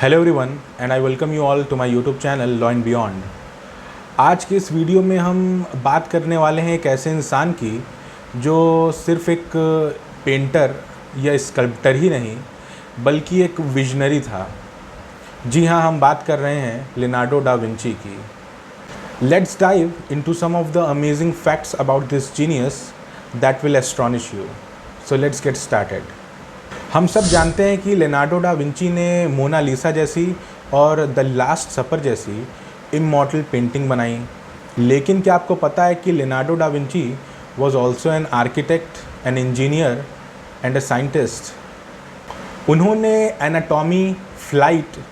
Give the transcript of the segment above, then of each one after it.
Hello everyone and I welcome you all to my YouTube channel law and beyond. आज के इस video में हम बात करने वाले हैं एक ऐसे इंसान की जो सिर्फ एक पेंटर या स्कल्प्टर ही नहीं बल्कि एक विजनरी था। जी हाँ, हम बात कर रहे हैं लियोनार्डो डा विंची की। Let's dive into some of the amazing facts about this genius that will astonish you. So let's get started. हम सब जानते हैं कि लियोनार्डो डा विंची ने मोनालिसा जैसी और द लास्ट सपर जैसी इमॉर्टल पेंटिंग बनाई, लेकिन क्या आपको पता है कि Leonardo da Vinci was also an architect, an engineer and a scientist. उन्होंने एनाटॉमी, फ्लाइट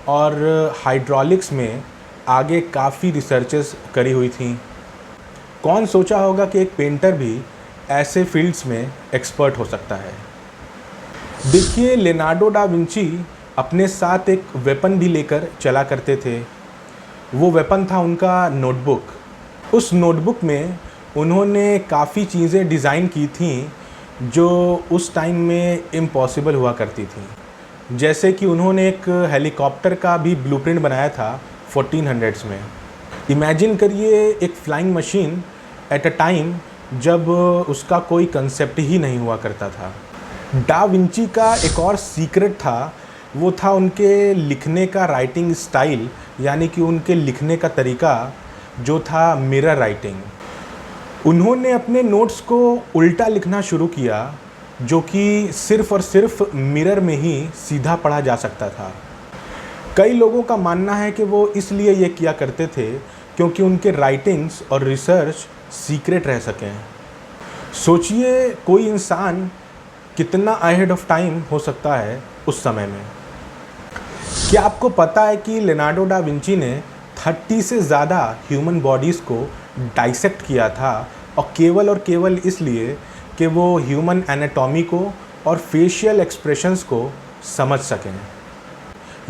और हाइड्रोलिक्स में आगे काफ़ी रिसर्चेस करी हुई थी। कौन सोचा होगा कि एक पेंटर भी ऐसे फील्ड्स में एक्सपर्ट हो सकता है। देखिए, लियोनार्डो डा विंची अपने साथ एक वेपन भी लेकर चला करते थे। वो वेपन था उनका नोटबुक। उस नोटबुक में उन्होंने काफ़ी चीज़ें डिज़ाइन की थी जो उस टाइम में इम्पॉसिबल हुआ करती थी। जैसे कि उन्होंने एक हेलीकॉप्टर का भी ब्लूप्रिंट बनाया था 1400s में। इमेजिन करिए एक flying machine at a time जब उसका कोई कंसेप्ट ही नहीं हुआ करता था। डा विंची का एक और सीक्रेट था, वो था उनके लिखने का राइटिंग स्टाइल, यानी कि उनके लिखने का तरीका जो था मिरर राइटिंग। उन्होंने अपने नोट्स को उल्टा लिखना शुरू किया, जो कि सिर्फ़ और सिर्फ मिरर में ही सीधा पढ़ा जा सकता था। कई लोगों का मानना है कि वो इसलिए ये किया करते थे क्योंकि उनके राइटिंग्स और रिसर्च सीक्रेट रह सकें। सोचिए, कोई इंसान कितना अहेड ऑफ टाइम हो सकता है उस समय में। क्या आपको पता है कि लियोनार्डो डा विंची ने 30 से ज़्यादा ह्यूमन बॉडीज़ को डाइसेक्ट किया था, और केवल इसलिए कि वो ह्यूमन एनाटॉमी को और फेशियल एक्सप्रेशंस को समझ सकें।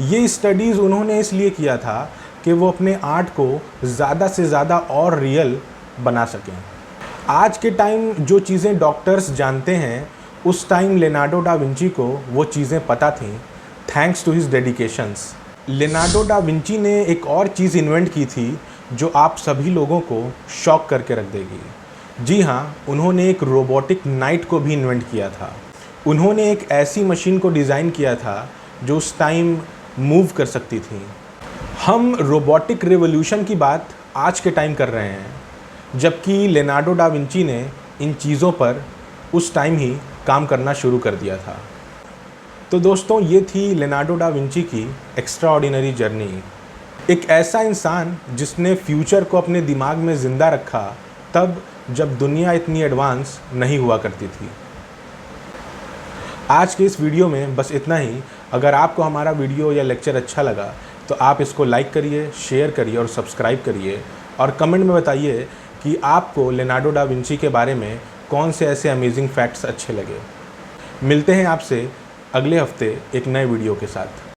ये स्टडीज़ उन्होंने इसलिए किया था कि वो अपने आर्ट को ज़्यादा से ज़्यादा और रियल बना सकें। आज के टाइम जो चीज़ें डॉक्टर्स जानते हैं, उस टाइम लियोनार्डो डा विंची को वो चीज़ें पता थीं, thanks to his dedications. Leonardo da Vinci ने एक और चीज़ इन्वेंट की थी जो आप सभी लोगों को शॉक करके रख देगी। जी हाँ, उन्होंने एक रोबोटिक नाइट को भी इन्वेंट किया था। उन्होंने एक ऐसी मशीन को डिज़ाइन किया था जो उस टाइम मूव कर सकती थी। हम रोबोटिक रिवॉल्यूशन की बात आज के टाइम कर रहे हैं, जबकि लियोनार्डो डा विंची ने इन चीज़ों पर उस टाइम ही काम करना शुरू कर दिया था। तो दोस्तों, ये थी लियोनार्डो डा विंची की एक्स्ट्रा ऑर्डिनरी जर्नी। एक ऐसा इंसान जिसने फ्यूचर को अपने दिमाग में ज़िंदा रखा तब जब दुनिया इतनी एडवांस नहीं हुआ करती थी। आज के इस वीडियो में बस इतना ही। अगर आपको हमारा वीडियो या लेक्चर अच्छा लगा तो आप इसको लाइक करिए, शेयर करिए और सब्सक्राइब करिए, और कमेंट में बताइए कि आपको लियोनार्डो डा विंची के बारे में कौन से ऐसे अमेजिंग फैक्ट्स अच्छे लगे। मिलते हैं आपसे अगले हफ्ते एक नए वीडियो के साथ।